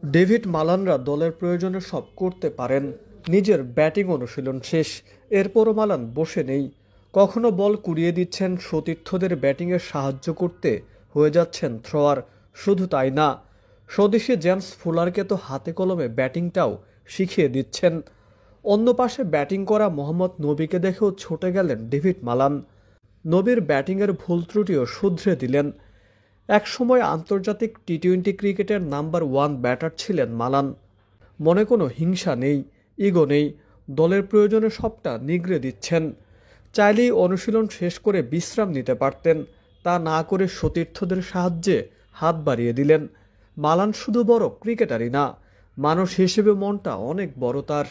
David মালানরা দলের প্রয়োজনে সব করতে পারেন। নিজের ব্যাটিং অনুশীলন শেষ, এরপরও মালান বসে নেই। কখনো বল কুড়িয়ে দিচ্ছেন, সতীর্থদের ব্যাটিংয়ে সাহায্য করতে হয়ে যাচ্ছেন থ্রোয়ার। শুধু তাই না, স্বদেশি জেমস ফুলারকে তো হাতে কলমে ব্যাটিংটাও শিখিয়ে দিচ্ছেন। অন্য পাশে ব্যাটিং করা মোহাম্মদ নবীকে দেখেও ছুটে গেলেন ডেভিড মালান। নবীর ব্যাটিংয়ের ভুল ত্রুটিও শুধরে দিলেন। একসময় আন্তর্জাতিক টি-20 ক্রিকেটের নাম্বার 1 ব্যাটার ছিলেন মালান। মনে কোনো হিংসা নেই, ইগো নেই, দলের প্রয়োজনে সবটা নিগড়ে দিচ্ছেন। চাইলেই অনুশীলন শেষ করে বিশ্রাম নিতে পারতেন, তা না করে সতীর্থদের সাহায্যে হাত বাড়িয়ে দিলেন। মালান শুধু বড় ক্রিকেটারই না, মানুষ হিসেবে মনটা অনেক বড় তার।